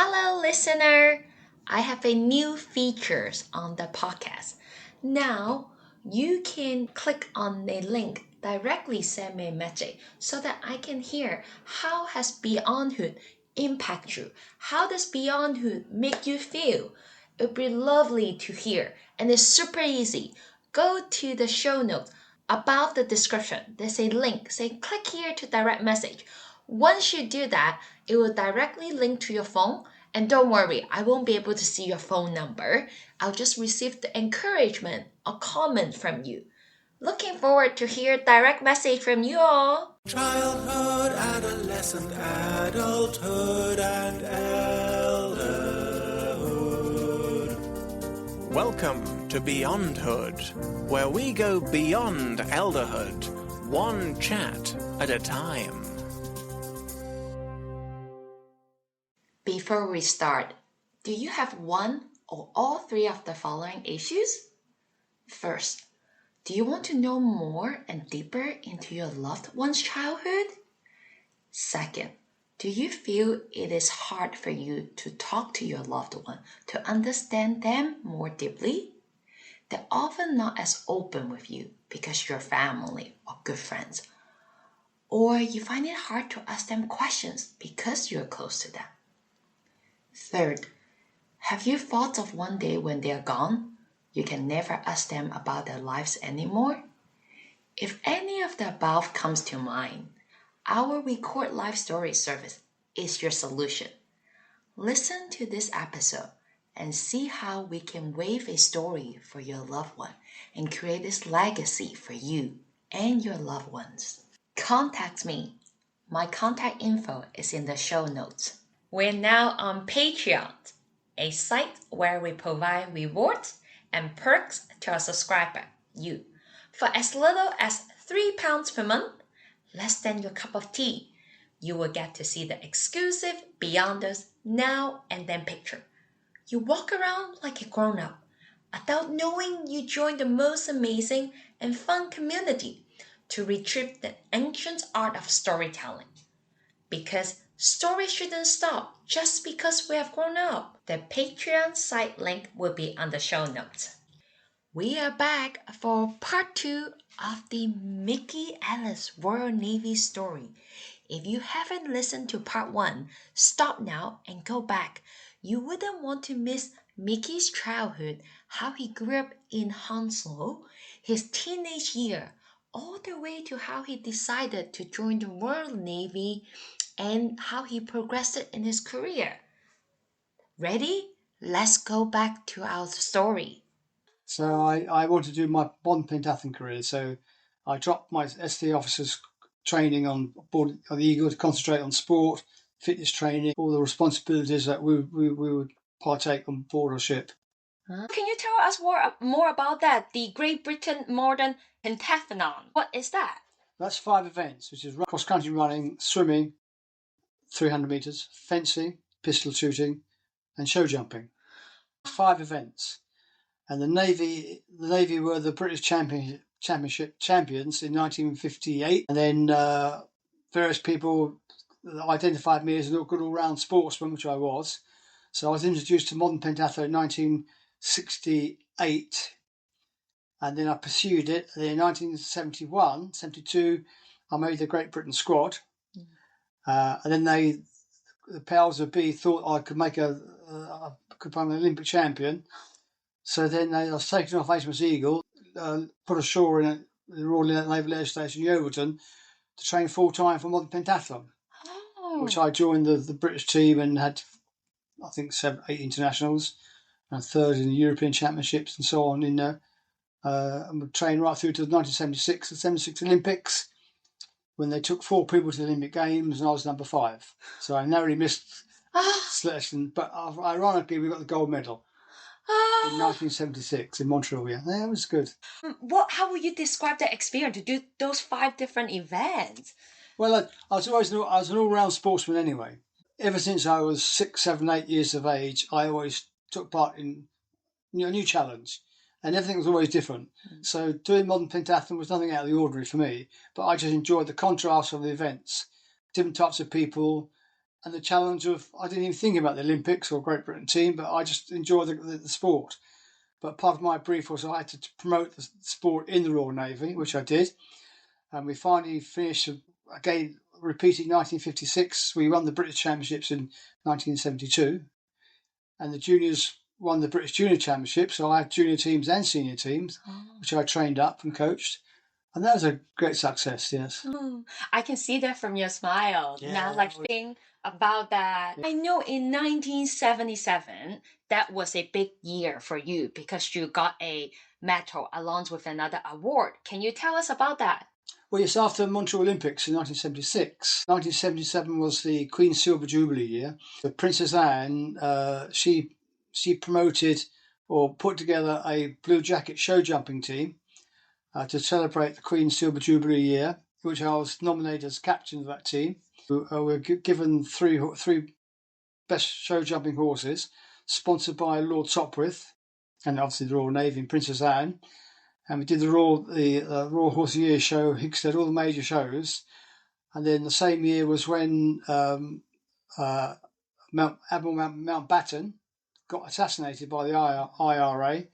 Hello, listener. I have a new features on the podcast. Now you can click on a link directly send me a message so that I can hear how has Beyondhood impact you? How does Beyondhood make you feel? It'd be lovely to hear and it's super easy. Go to the show notes above the description. There's a link. Say click here to direct message. Once you do that, it will directly link to your phone. And don't worry, I won't be able to see your phone number. I'll just receive the encouragement or comment from you. Looking forward to hear direct message from you all. Childhood, adolescent, adulthood, and elderhood. Welcome to Beyondhood, where we go beyond elderhood, one chat at a time. Before we start, do you have one or all three of the following issues? First, do you want to know more and deeper into your loved one's childhood? Second, do you feel it is hard for you to talk to your loved one to understand them more deeply? They're often not as open with you because you're family or good friends. Or you find it hard to ask them questions because you're close to them. Third, have you thought of one day when they're gone, you can never ask them about their lives anymore? If any of the above comes to mind, our Record Life Story service is your solution. Listen to this episode and see how we can weave a story for your loved one and create this legacy for you and your loved ones. Contact me. My contact info is in the show notes. We're now on Patreon, a site where we provide rewards and perks to our subscriber, you. For as little as £3 per month, less than your cup of tea, you will get to see the exclusive Beyonders Now and Then picture. You walk around like a grown-up, without knowing you joined the most amazing and fun community to retrieve the ancient art of storytelling. Because stories shouldn't stop just because we have grown up. The Patreon site link will be on the show notes. We are back for part 2 of the Mickey Ellis Royal Navy story. If you haven't listened to part 1, stop now and go back. You wouldn't want to miss Mickey's childhood, how he grew up in Hounslow, his teenage year, all the way to how he decided to join the Royal Navy and how he progressed in his career. Ready? Let's go back to our story. So I wanted to do my bond pentathlon career. So I dropped my ST officers training on board the Eagle to concentrate on sport, fitness training, all the responsibilities that we would partake on board our ship. Can you tell us more about that? The Great Britain Modern Pentathlon. What is that? That's 5 events, which is cross-country running, swimming, 300 metres, fencing, pistol shooting, and show jumping. 5 events. And the Navy were the British Championship champions in 1958. And then various people identified me as a good all-round sportsman, which I was. So I was introduced to modern pentathlon in 1968. And then I pursued it. And then in 1971, 72, I made the Great Britain squad. And then the powers of B thought I could could become an Olympic champion. So then I was taken off HMS Eagle, put ashore in the Royal Naval Air Station, Yeovilton, to train full-time for modern pentathlon, which I joined the British team and had, I think, 8 internationals, and 3rd in the European Championships and so on. And we trained right through to the 1976 and 76 Olympics, when they took 4 people to the Olympic Games, and I was number 5. So I narrowly missed selection, but ironically, we got the gold medal. In 1976 in Montreal, yeah, that was good. How would you describe that experience to do those 5 different events? Well, I was an all-round sportsman anyway. Ever since I was 6, 7, 8 years of age, I always took part in a new challenge, and everything was always different. So doing modern pentathlon was nothing out of the ordinary for me, but I just enjoyed the contrast of the events, different types of people, and the challenge of, I didn't even think about the Olympics or Great Britain team, but I just enjoyed the sport. But part of my brief was I had to promote the sport in the Royal Navy, which I did. And we finally finished, again, repeating 1956. We won the British Championships in 1972. And the juniors won the British Junior Championship. So I had junior teams and senior teams, which I trained up and coached. And that was a great success, yes. I can see that from your smile. Now, like, think about that. I know in 1977, that was a big year for you because you got a medal along with another award. Can you tell us about that? Well, yes, after Montreal Olympics in 1976. 1977 was the Queen's Silver Jubilee year. The Princess Anne, she promoted or put together a blue jacket show jumping team to celebrate the Queen's Silver Jubilee year, which I was nominated as captain of that team. We were given three best show jumping horses, sponsored by Lord Sopwith and obviously the Royal Navy and Princess Anne. And we did the Royal Horse of the Year show, Hickstead, all the major shows. And then the same year was when Admiral Mountbatten got assassinated by the IRA.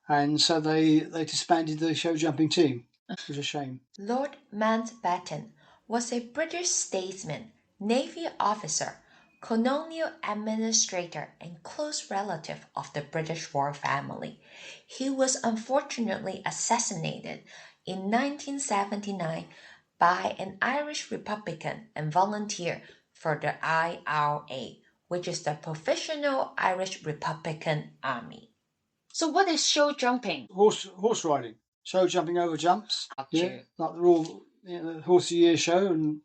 And so they disbanded the show jumping team. It was a shame. Lord Mountbatten was a British statesman, Navy officer, colonial administrator, and close relative of the British royal family. He was unfortunately assassinated in 1979 by an Irish Republican and volunteer for the IRA, which is the Professional Irish Republican Army. So what is show jumping? Horse riding. Show jumping over jumps. Yeah, like the Royal Horse of the Year show and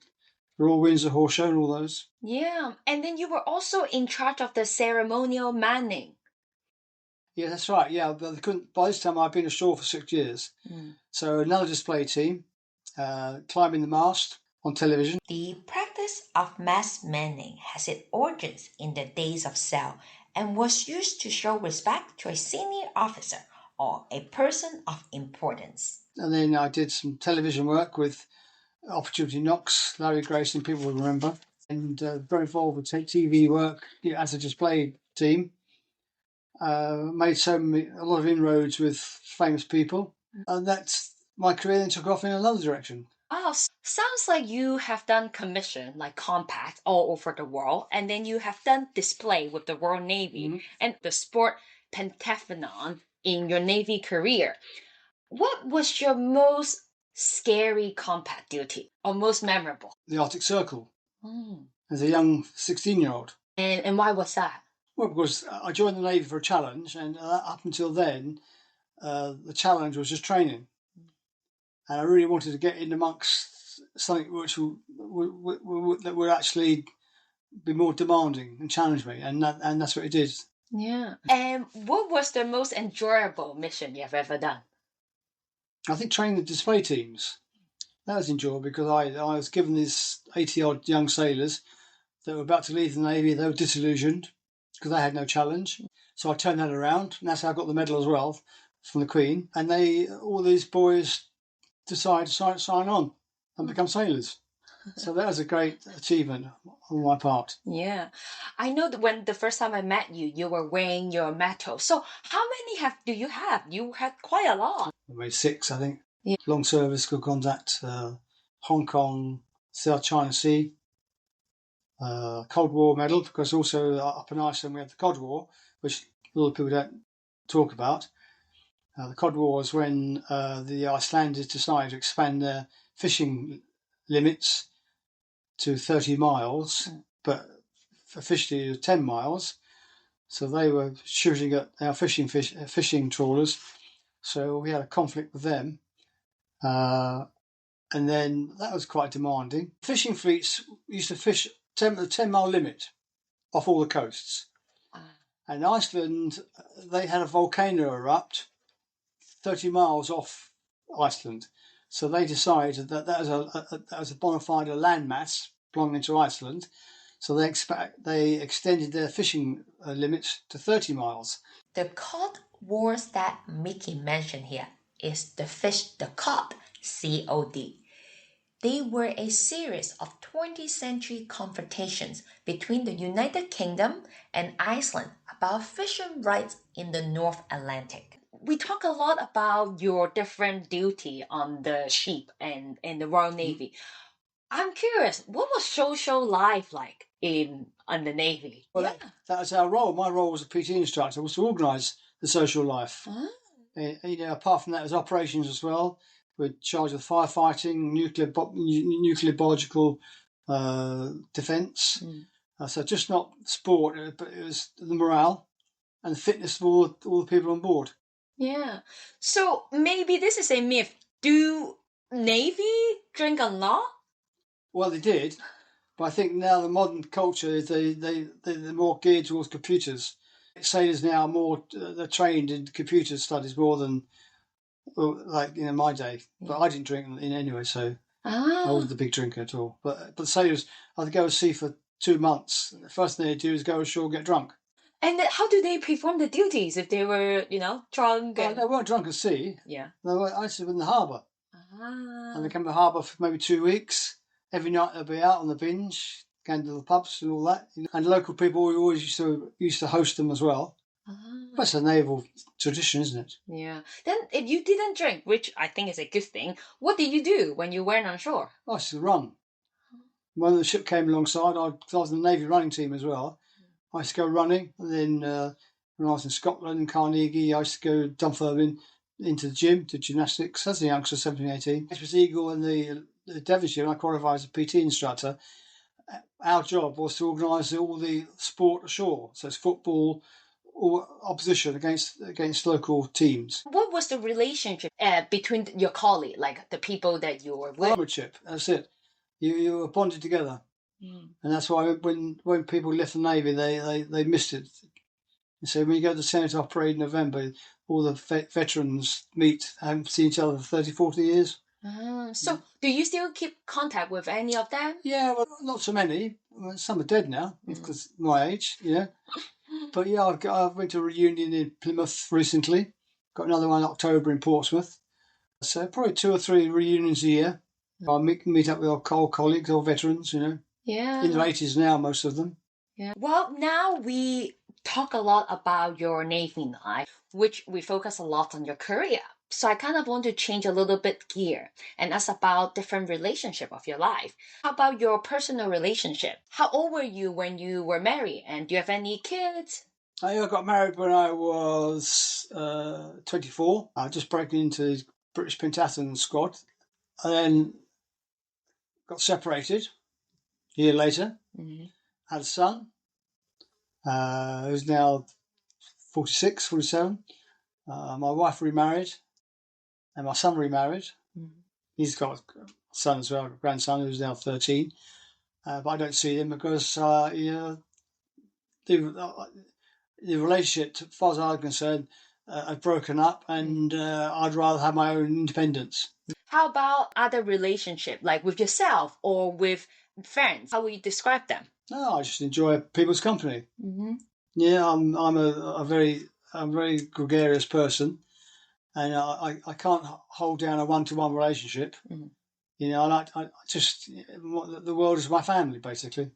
the Royal Windsor Horse Show and all those. Yeah, and then you were also in charge of the ceremonial manning. Yeah, that's right. Yeah, but they couldn't. By this time, I'd been ashore for 6 years. So another display team, climbing the mast on television. The practice of mast manning has its origins in the days of sail and was used to show respect to a senior officer or a person of importance. And then I did some television work with Opportunity Knox, Larry Grayson, people will remember, and very involved with TV work as a display team. Made a lot of inroads with famous people, and that's my career then took off in another direction. Oh, sounds like you have done commission, like compact, all over the world, and then you have done display with the Royal Navy and the sport pentathlon in your Navy career. What was your most scary compact duty or most memorable? The Arctic Circle as a young 16-year-old. And why was that? Well, because I joined the Navy for a challenge, and up until then, the challenge was just training. And I really wanted to get in amongst something which that would actually be more demanding and challenge me, and that's what it did. Yeah. And what was the most enjoyable mission you have ever done? I think training the display teams. That was enjoyable because I was given these 80-odd young sailors that were about to leave the Navy. They were disillusioned because they had no challenge. So I turned that around, and that's how I got the medal as well from the Queen. And all these boys decided to sign on and become sailors. So that was a great achievement on my part. Yeah. I know that when the first time I met you, you were wearing your medal. So how many do you have? You had quite a lot. I made 6, I think. Yeah. Long service, good contact, Hong Kong, South China Sea, Cold War medal, because also up in Iceland we had the Cold War, which a lot of people don't talk about. The Cod War was when the Icelanders decided to expand their fishing limits to 30 miles, but officially 10 miles. So they were shooting at our fishing trawlers. So we had a conflict with them. And then that was quite demanding. Fishing fleets used to fish the 10-mile limit off all the coasts. And Iceland, they had a volcano erupt 30 miles off Iceland. So they decided that was a bona fide landmass belonging to Iceland. So they extended their fishing limits to 30 miles. The cod wars that Mickey mentioned here is the fish, the cod, COD. They were a series of 20th century confrontations between the United Kingdom and Iceland about fishing rights in the North Atlantic. We talk a lot about your different duty on the ship and in the Royal Navy. I'm curious, what was social life like on the Navy? Well, that was our role. My role as a PT instructor was to organise the social life. Apart from that, as operations as well. We're in charge of firefighting, nuclear biological defence. So just not sport, but it was the morale and the fitness of all the people on board. Yeah. So maybe this is a myth. Do Navy drink a lot? Well, they did, but I think now the modern culture is they're more geared towards computers. Sailors now are more they're trained in computer studies more than like my day. But I didn't drink in anyway, so I wasn't a big drinker at all. But sailors, I'd go to sea for 2 months. The first thing they do is go ashore and get drunk. And how do they perform the duties if they were, drunk? They weren't drunk at sea. Yeah. They were actually in the harbour. And they come to the harbour for maybe 2 weeks. Every night they'll be out on the binge, going to the pubs and all that. And local people always used to host them as well. That's a naval tradition, isn't it? Yeah. Then if you didn't drink, which I think is a good thing, what did you do when you weren't on shore? I used to run. When the ship came alongside, I was in the Navy running team as well. I used to go running. And then when I was in Scotland, in Carnegie, I used to go Dunfermline into the gym, to gymnastics. As a youngster, 17, 18. I was Eagle and the Devonshire, and I qualified as a PT instructor. Our job was to organise all the sport ashore. So it's football or opposition against local teams. What was the relationship between your colleague, like the people that you were with? Comradeship, that's it. You were bonded together. And that's why when people left the Navy, they missed it. So when you go to the Cenotaph Parade in November, all the veterans meet, haven't seen each other for 30, 40 years. So do you still keep contact with any of them? Yeah, well, not so many. Some are dead now, because my age, But yeah, I've been to a reunion in Plymouth recently. Got another one in October in Portsmouth. So probably 2 or 3 reunions a year. I meet up with old colleagues, old veterans, Yeah. In their 80s now, most of them. Yeah. Well, now we talk a lot about your Navy life, which we focus a lot on your career. So I kind of want to change a little bit gear and ask about different relationship of your life. How about your personal relationship? How old were you when you were married? And do you have any kids? I got married when I was 24. I just broke into the British pentathlon squad. And then got separated a year later. Had a son who's now 46, 47. My wife remarried. And my son remarried. He's got a son as well, a grandson who's now 13. But I don't see him because the relationship, as far as I'm concerned, had broken up, and I'd rather have my own independence. How about other relationship, like with yourself or with friends? How would you describe them? No, I just enjoy people's company. Yeah, I'm a very gregarious person. And I can't hold down a one-to-one relationship. I just the world is my family, basically.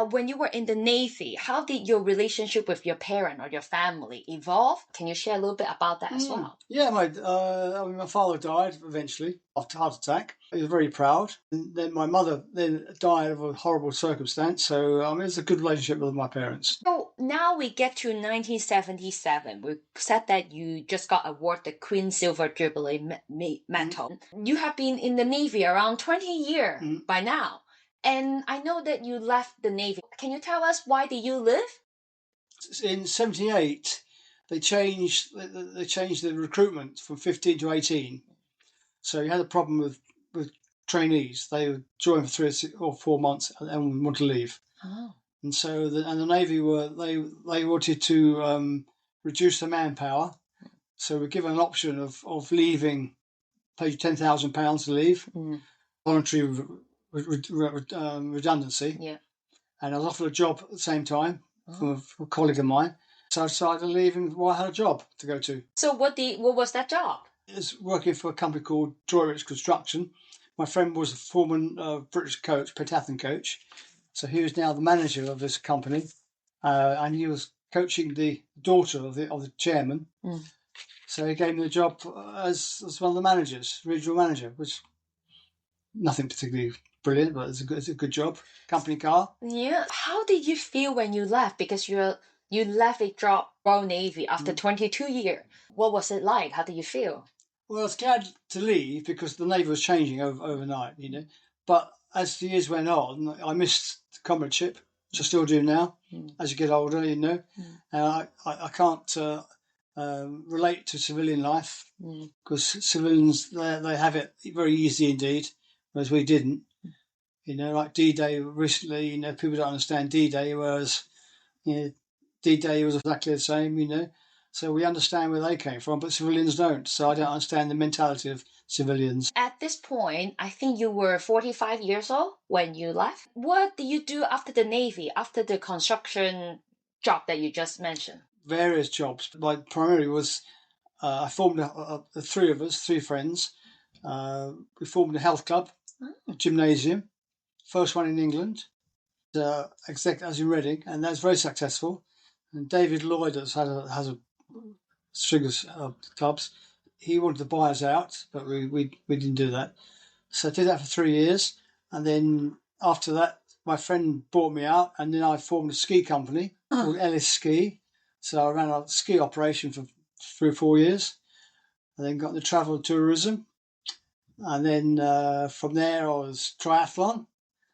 When you were in the Navy, how did your relationship with your parent or your family evolve? Can you share a little bit about that as well? Yeah, my father died eventually of a heart attack. He was very proud. And then my mother then died of a horrible circumstance. So it's a good relationship with my parents. So now we get to 1977. We said that you just got awarded the Queen Silver Jubilee Medal. You have been in the Navy around 20 years by now. And I know that you left the Navy. Can you tell us why did you leave? In 78, they changed the recruitment from 15 to 18. So you had a problem with trainees. They would join for 3 or 4 months and want to leave. And so the Navy they wanted to reduce the manpower. So we're given an option of leaving, pay £10,000 to leave, voluntary redundancy. Yeah. And I was offered a job at the same time from a colleague of mine. So I decided to leave, and I had a job to go to. So what was that job? It was working for a company called Droitwich Construction, My friend was a former British coach, pentathlon coach. So he was now the manager of this company, and he was coaching the daughter of the chairman. So he gave me the job as one of the managers, regional manager, which nothing particularly brilliant, but it's a good job. Company car. Yeah. How did you feel when you left? Because you left a job Royal Navy after 22 years. What was it like? How did you feel? Well, I was glad to leave because the Navy was changing overnight, But as the years went on, I missed comradeship, which I still do now. As you get older, And I can't relate to civilian life because civilians, they have it very easy indeed, whereas we didn't. Like D-Day recently, people don't understand D-Day, whereas, D-Day was exactly the same, So we understand where they came from, but civilians don't. So I don't understand the mentality of civilians. At this point, I think you were 45 years old when you left. What did you do after the Navy, after the construction job that you just mentioned? Various jobs. My primary was, I formed the three of us, three friends. We formed a health club, a gymnasium, first one in England, as in Reading, and that's very successful. And David Lloyd has a sugars clubs. He wanted to buy us out, but we didn't do that. So I did that for 3 years, and then after that, my friend bought me out, and then I formed a ski company called Ellis Ski. So I ran a ski operation for 3 or 4 years, and then got into travel and tourism, and then from there I was triathlon.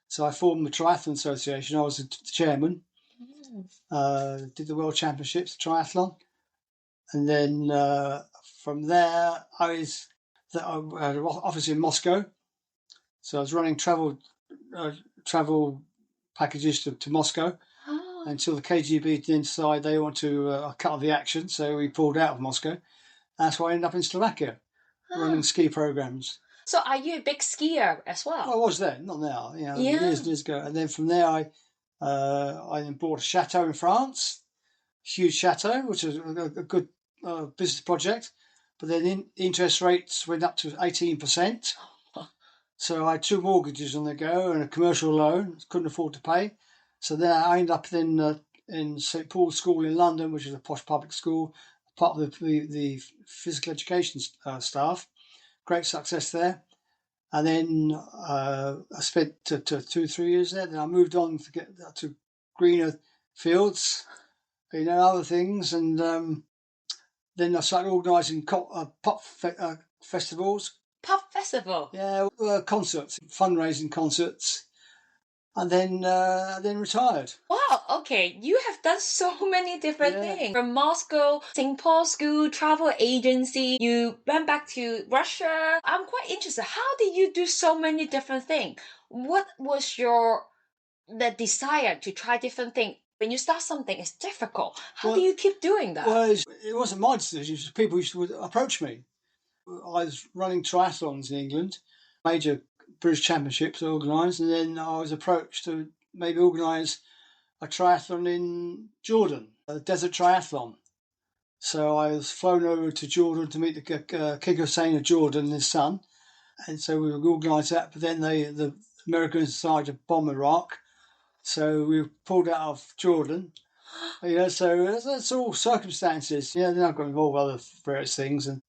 So I formed the Triathlon Association. I was the chairman. Did the World Championships triathlon. And then from there, I had an office in Moscow. So I was running travel packages to Moscow until the KGB then decided they want to cut off the action. So we pulled out of Moscow. That's why I ended up in Slovakia running ski programs. So are you a big skier as well? I was then, not now. Years ago. And then from there, I then bought a chateau in France, huge chateau, which was a good business project. But then interest rates went up to 18%. So I had 2 mortgages on the go and a commercial loan, couldn't afford to pay. So then I ended up in St Paul's School in London, which is a posh public school, part of the physical education staff. Great success there. And then I spent 2-3 years there. Then I moved on to get to greener fields, other things. And then I started organising pop festivals. Pop festival? Yeah, concerts, fundraising concerts. And then retired. Wow, okay. You have done so many different things. From Moscow, St. Paul's School, travel agency, you went back to Russia. I'm quite interested. How did you do so many different things? What was the desire to try different things? When you start something, it's difficult. How do you keep doing that? Well, it wasn't my decision. It was people would approach me. I was running triathlons in England, major British Championships organised, and then I was approached to maybe organise a triathlon in Jordan, a desert triathlon. So I was flown over to Jordan to meet the King Hussein of Jordan and his son, and so we organised that. But then the Americans decided to bomb Iraq, so we pulled out of Jordan. So that's all circumstances. Then I got involved with other various things and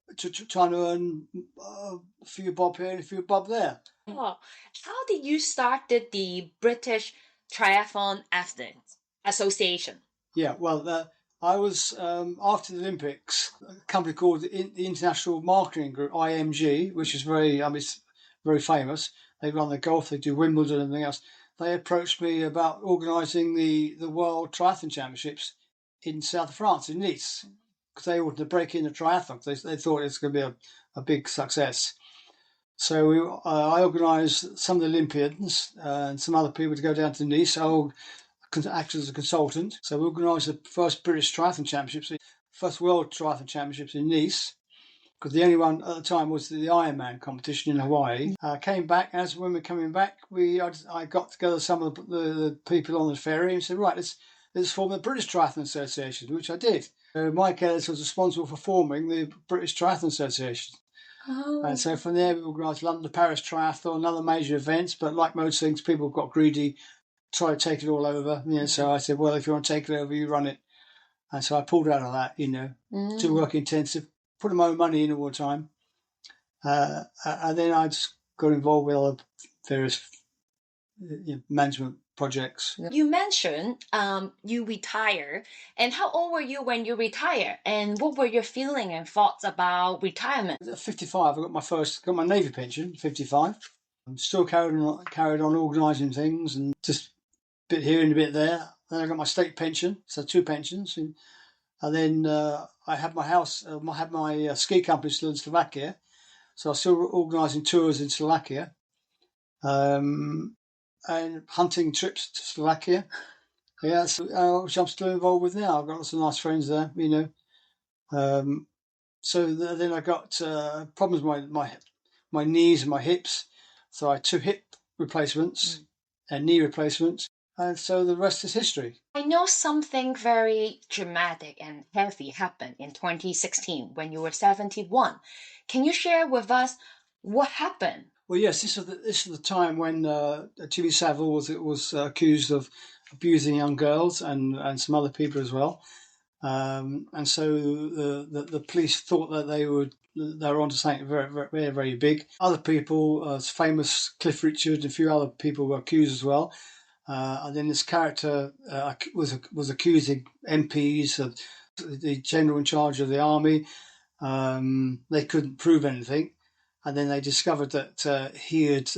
trying to earn a few bob here and a few bob there. Oh, how did you start the British Triathlon Athletes Association? Yeah, well, I was, after the Olympics, a company called the International Marketing Group, IMG, which is it's very famous. They run the golf, they do Wimbledon and everything else. They approached me about organising the World Triathlon Championships in south of France, in Nice, because they wanted to break in the triathlon. They thought it was going to be a big success. So I organised some of the Olympians and some other people to go down to Nice. I acted as a consultant. So we organised the first British Triathlon Championships, first World Triathlon Championships in Nice, because the only one at the time was the Ironman competition in Hawaii. Came back, as when we were coming back, I got together some of the people on the ferry and said, right, let's form the British Triathlon Association, which I did. Mike Ellis was responsible for forming the British Triathlon Association. And so from there, we organised London to Paris Triathlon and other major events. But like most things, people got greedy, tried to take it all over. So I said, well, if you want to take it over, you run it. And so I pulled out of that, too work intensive, putting my own money in all the time. And then I just got involved with other various management projects. You mentioned you retire, and how old were you when you retired, and what were your feeling and thoughts about retirement? At 55, I got my Navy pension. 55. I'm still carried on organising things and just a bit here and a bit there. Then I got my state pension, so 2 pensions, and then I had my house. I had my ski company still in Slovakia, so I was still organising tours in Slovakia. And hunting trips to Slovakia, which I'm still involved with now. I've got lots of nice friends there, So then I got problems with my knees and my hips, so I had 2 hip replacements and knee replacements, and so the rest is history. I know something very dramatic and heavy happened in 2016 when you were 71. Can you share with us what happened? Well, yes, this is the time when Jimmy Savile was accused of abusing young girls and some other people as well, and so the police thought that they were onto something very, very, very, very big. Other people, famous Cliff Richard, and a few other people were accused as well, and then this character was accusing MPs of the general in charge of the army. They couldn't prove anything. And then they discovered that he had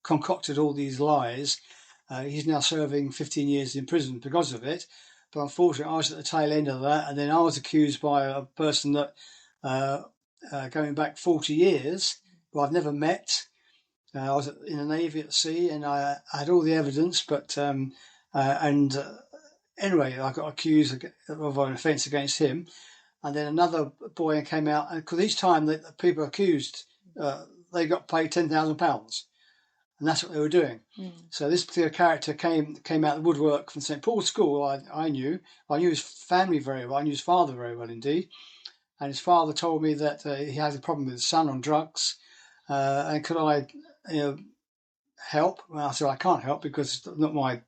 concocted all these lies. He's now serving 15 years in prison because of it. But unfortunately, I was at the tail end of that. And then I was accused by a person that, going back 40 years, who I've never met. I was in the Navy at sea, and I had all the evidence. But anyway, I got accused of an offence against him. And then another boy came out, and because each time the people accused, they got paid £10,000, and that's what they were doing. So this particular character came out of the woodwork from St Paul's School. I knew his family very well. I knew his father very well indeed, and his father told me that he has a problem with his son on drugs, and could I, help? Well, I said I can't help because it's not my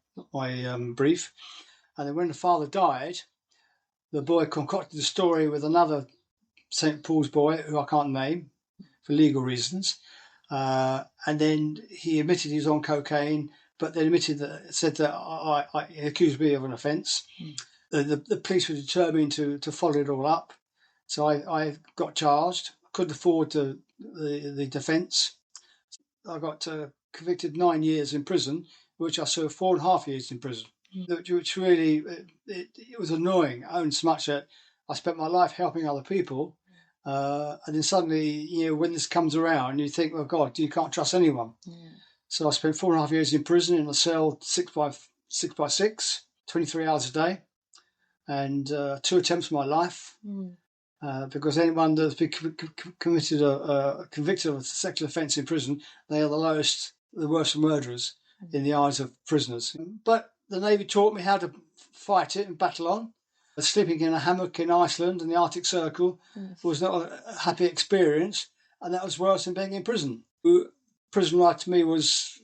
brief. And then when the father died, the boy concocted a story with another St Paul's boy, who I can't name for legal reasons, and then he admitted he was on cocaine, but then said that he accused me of an offence. The police were determined to follow it all up, so I got charged. Couldn't afford the defence. I got convicted 9 years in prison, which I served 4.5 years in prison. Which really, it was annoying, only so much that I spent my life helping other people, and then suddenly, when this comes around, you think, oh God, you can't trust anyone. So I spent 4.5 years in prison in a cell 6 by 6, 23 hours a day, and 2 attempts of my life, because anyone that's been convicted of a sexual offence in prison, they are the worst murderers in the eyes of prisoners. But the Navy taught me how to fight it and battle on. Sleeping in a hammock in Iceland in the Arctic Circle was not a happy experience, and that was worse than being in prison. Prison life to me was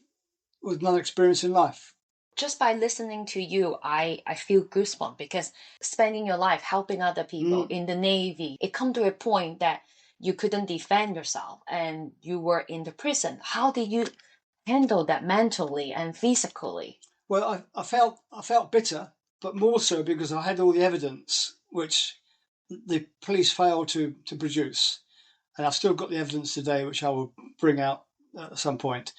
another experience in life. Just by listening to you, I feel goosebumps, because spending your life helping other people in the Navy, it come to a point that you couldn't defend yourself and you were in the prison. How did you handle that mentally and physically? Well, I felt bitter, but more so because I had all the evidence which the police failed to produce, and I've still got the evidence today, which I will bring out at some point.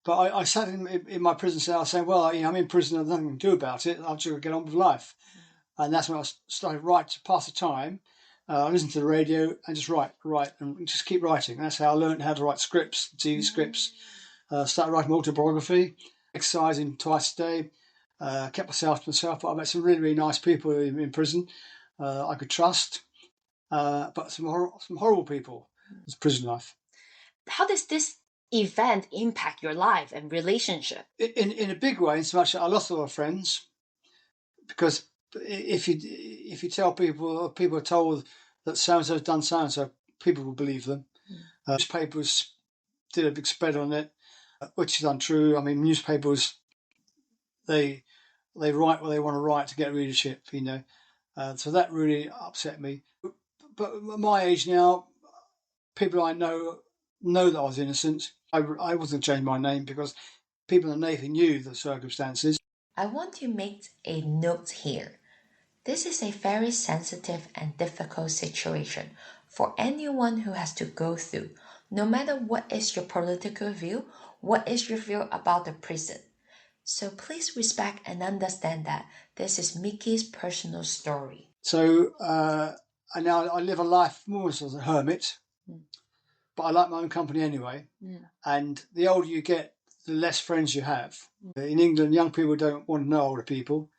But I sat in my prison cell saying, well, I'm in prison, I've nothing to do about it, I'll just get on with life. And that's when I started to pass the time. I listened to the radio and just write, and just keep writing. And that's how I learned how to write scripts, TV scripts. Started writing autobiography, exercising twice a day, kept myself to myself, but I met some really, really nice people in prison I could trust, but some horrible people. It's prison life. How does this event impact your life and relationship? In a big way, in so much that I lost a lot of friends, because if you tell people are told that so-and-so's done so-and-so, people will believe them. Newspapers did a big spread on it, which is untrue. I mean, newspapers, they write what they want to write to get readership, so that really upset me. But at my age now, people I know that I was innocent. I wasn't changing my name because people in the Navy knew the circumstances. I want to make a note here. This is a very sensitive and difficult situation for anyone who has to go through, no matter what is your political view, what is your view about the prison. So please respect and understand that this is Mickey's personal story. So now I live a life more or less as a hermit, but I like my own company anyway. And the older you get, the less friends you have. In England, young people don't want to know older people.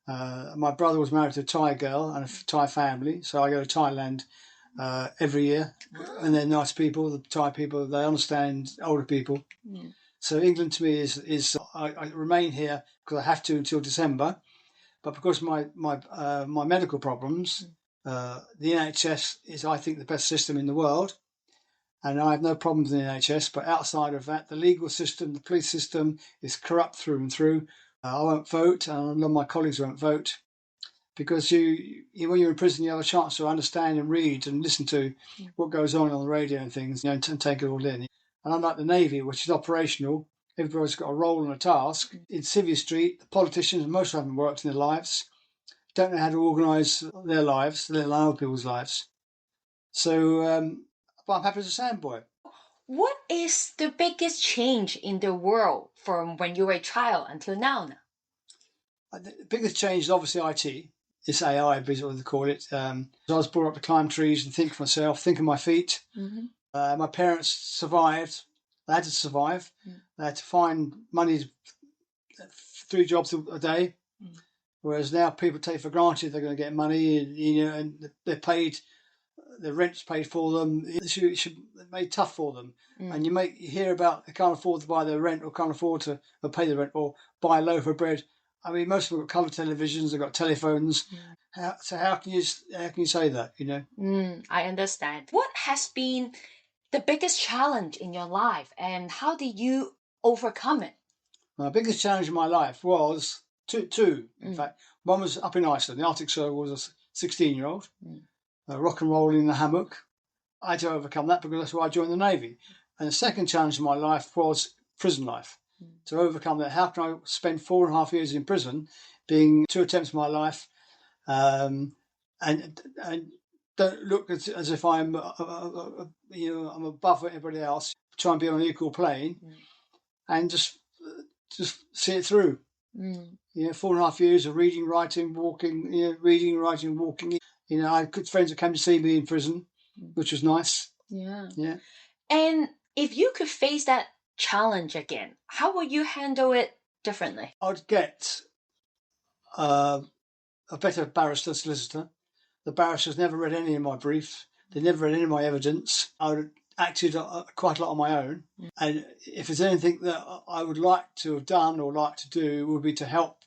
My brother was married to a Thai girl and a Thai family, so I go to Thailand every year, and they're nice people. The Thai people, they understand older people. So England to me is I remain here because I have to until December, but because of my medical problems, the NHS is, I think, the best system in the world, and I have no problems in the NHS. But outside of that, the legal system, the police system is corrupt through and through. I won't vote, and a lot of my colleagues won't vote, because when you're in prison, you have a chance to understand and read and listen to what goes on the radio and things, and take it all in. And unlike the Navy, which is operational, everybody's got a role and a task. In Civvy Street, the politicians, most of them haven't worked in their lives, don't know how to organise their lives, let alone other people's lives. So, but I'm happy as a sandboy. What is the biggest change in the world from when you were a child until now? The biggest change is obviously IT. It's AI, is what they call it. I was brought up to climb trees and think for myself, think on my feet. My parents survived. They had to survive. They had to find money, 3 jobs a day. Whereas now people take for granted they're going to get money, and they're paid. The rent's paid for them. It should be made tough for them. And you hear about they can't afford to buy their rent, or can't afford to pay the rent, or buy a loaf of bread. I mean, most of them got colour televisions, they've got telephones. So how can you say that? I understand. What has been the biggest challenge in your life, and how did you overcome it? My biggest challenge in my life was two. In fact, one was up in Iceland. The Arctic Circle was a 16-year-old. Rock and roll in the hammock. I had to overcome that because that's why I joined the Navy. And the second challenge in my life was prison life. To overcome that, how can I spend 4.5 years in prison, being 2 attempts of my life, and don't look as if I'm I'm above everybody else. Try and be on an equal plane, and just see it through. 4.5 years of reading, writing, walking. Reading, writing, walking. I had good friends that came to see me in prison, which was nice. Yeah. And if you could face that challenge again, how would you handle it differently? I'd get a better barrister solicitor. The barristers never read any of my briefs. They never read any of my evidence. I would have acted quite a lot on my own. And if there's anything that I would like to have done or like to do, would be to help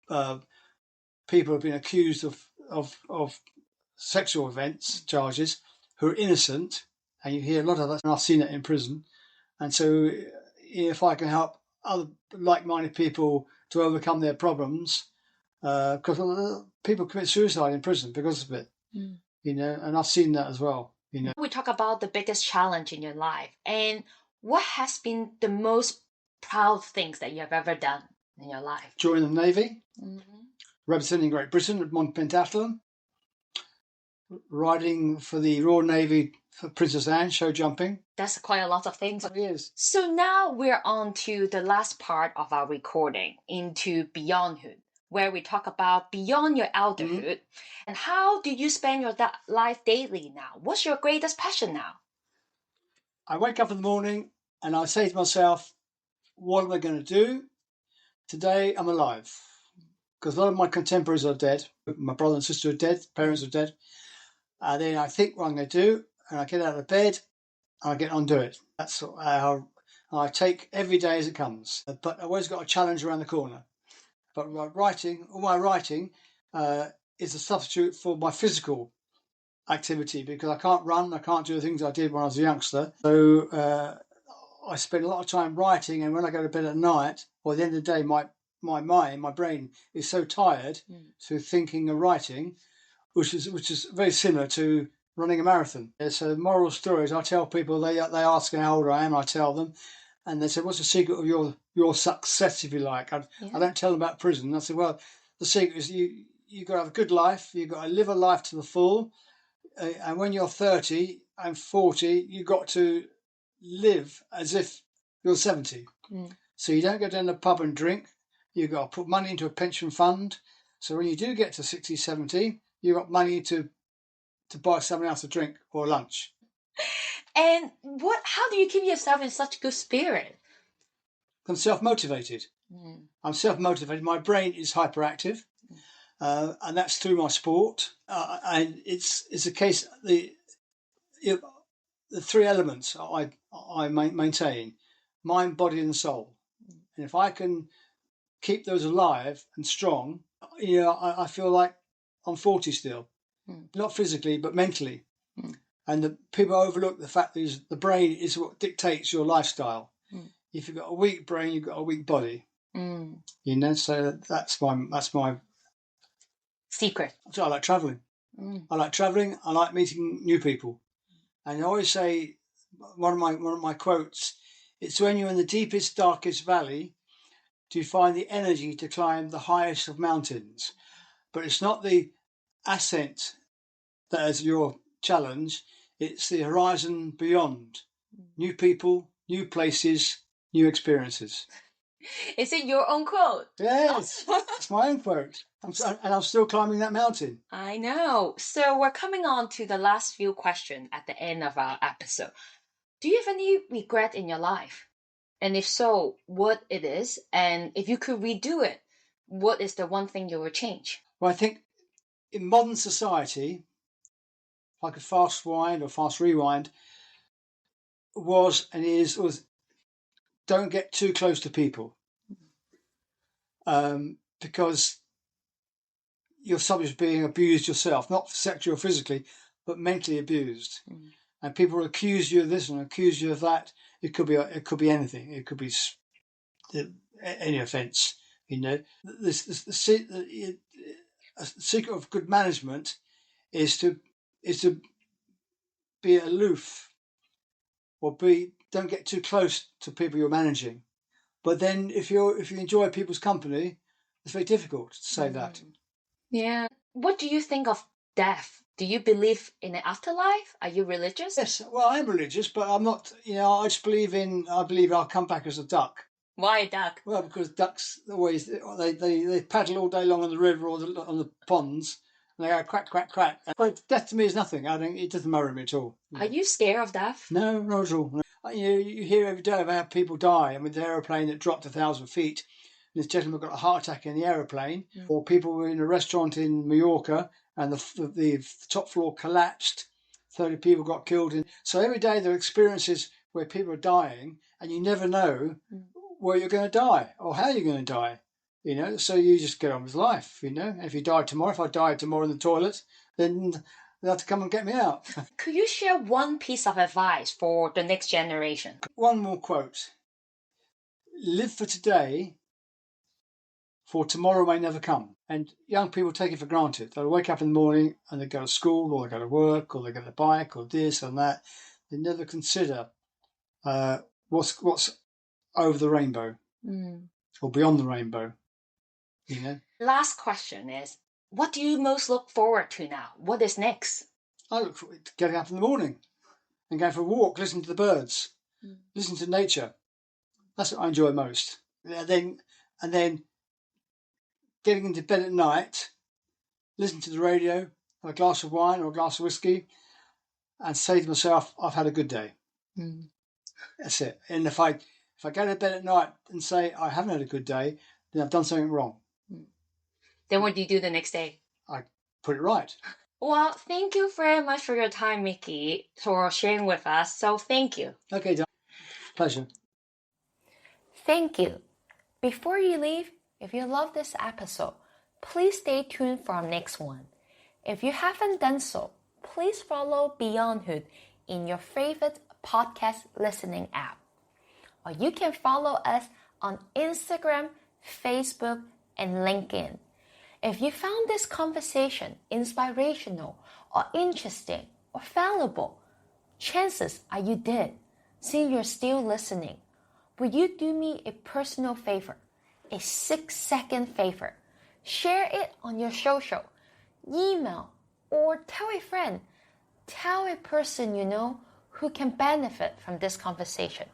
people who have been accused of sexual offence charges who are innocent. And you hear a lot of that, and I've seen it in prison. And so if I can help other like-minded people to overcome their problems, because people commit suicide in prison because of it, and I've seen that as well. We talk about the biggest challenge in your life, and what has been the most proud things that you have ever done in your life? Joining the Navy, representing Great Britain at pentathlon, riding for the Royal Navy for Princess Anne, show jumping. That's quite a lot of things. It is. So now we're on to the last part of our recording, into Beyondhood, where we talk about beyond your elderhood. And how do you spend your life daily now? What's your greatest passion now? I wake up in the morning and I say to myself, what am I going to do? Today I'm alive. Because a lot of my contemporaries are dead. My brother and sister are dead, parents are dead. And then I think what I'm going to do, and I get out of bed and I get on to it. That's how I take every day as it comes. But I've always got a challenge around the corner. But my writing is a substitute for my physical activity because I can't run, I can't do the things I did when I was a youngster. So I spend a lot of time writing, and when I go to bed at night, or at the end of the day, my mind, my brain is so tired through thinking and writing, which is very similar to running a marathon. So moral stories, I tell people, they ask me how old I am, I tell them, and they say, what's the secret of your success, if you like? I don't tell them about prison. I say, well, the secret is you've got to have a good life, you've got to live a life to the full, and when you're 30 and 40, you've got to live as if you're 70. So you don't go down the pub and drink, you've got to put money into a pension fund. So when you do get to 60, 70, you've got money to buy someone else a drink or lunch. And how do you keep yourself in such good spirit? I'm self-motivated. I'm self-motivated. My brain is hyperactive, and that's through my sport. And it's a case, the three elements I maintain: mind, body, and soul. And if I can keep those alive and strong, I feel like I'm 40 still. Not physically, but mentally. And the people overlook the fact that the brain is what dictates your lifestyle. If you've got a weak brain, you've got a weak body. So that's my secret. So I like travelling. I like travelling. I like meeting new people. And I always say, one of my quotes, it's when you're in the deepest, darkest valley do you find the energy to climb the highest of mountains. But it's not the ascent that is your challenge, it's the horizon beyond. New people, new places, new experiences. Is it your own quote? Yes, it's my own quote. And I'm still climbing that mountain. I know. So we're coming on to the last few questions at the end of our episode. Do you have any regret in your life? And if so, what it is? And if you could redo it, what is the one thing you would change? Well, I think in modern society, if I could fast rewind, was don't get too close to people. Because you're subject to being abused yourself, not sexually or physically, but mentally abused. And people will accuse you of this and accuse you of that. It could be anything. It could be any offence. The secret of good management is to be aloof, or don't get too close to people you're managing. But then if you enjoy people's company, it's very difficult to say that. Yeah. What do you think of death? Do you believe in an afterlife? Are you religious? Yes, well, I am religious, but I'm not. I just believe I'll come back as a duck. Why a duck? Well, because ducks always they paddle all day long on the river or on the ponds, and they go quack quack quack. But death to me is nothing. It doesn't worry me at all. Are you scared of death? No, not at all. You hear every day about how people die. I mean, the aeroplane that dropped 1,000 feet, and this gentleman got a heart attack in the aeroplane, or people were in a restaurant in Mallorca and the top floor collapsed, 30 people got killed. So every day there are experiences where people are dying, and you never know where you're going to die or how you're going to die. So you just get on with life. If you die tomorrow, if I died tomorrow in the toilet, then they'll have to come and get me out. Could you share one piece of advice for the next generation? One more quote. Live for today, for tomorrow may never come. And young people take it for granted. They'll wake up in the morning and they go to school, or they go to work, or they get a bike, or this and that. They never consider what's over the rainbow or beyond the rainbow. Last question is, what do you most look forward to now? What is next? I look forward to getting up in the morning and going for a walk, listening to the birds, listening to nature. That's what I enjoy most. And then getting into bed at night, listening to the radio, have a glass of wine or a glass of whiskey, and say to myself, I've had a good day. That's it. And if I go to bed at night and say I haven't had a good day, then I've done something wrong. Then what do you do the next day? I put it right. Well, thank you very much for your time, Mickey, for sharing with us. So thank you. Okay, Don. Pleasure. Thank you. Before you leave, if you love this episode, please stay tuned for our next one. If you haven't done so, please follow Beyondhood in your favorite podcast listening app. Or you can follow us on Instagram, Facebook, and LinkedIn. If you found this conversation inspirational or interesting or valuable, chances are you did, since you're still listening. Would you do me a personal favor, a 6-second favor? Share it on your social, email, or tell a friend. Tell a person you know who can benefit from this conversation,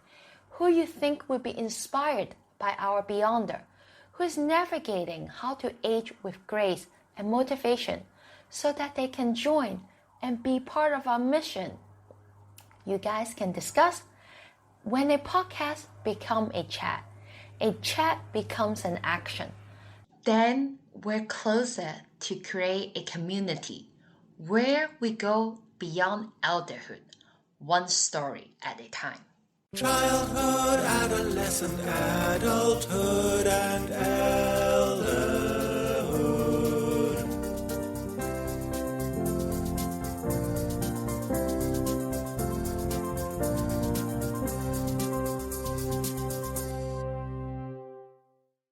who you think will be inspired by our Beyonder, who is navigating how to age with grace and motivation so that they can join and be part of our mission. You guys can discuss. When a podcast becomes a chat becomes an action. Then we're closer to create a community where we go beyond elderhood, one story at a time. Childhood, adolescent, adulthood, and elderhood.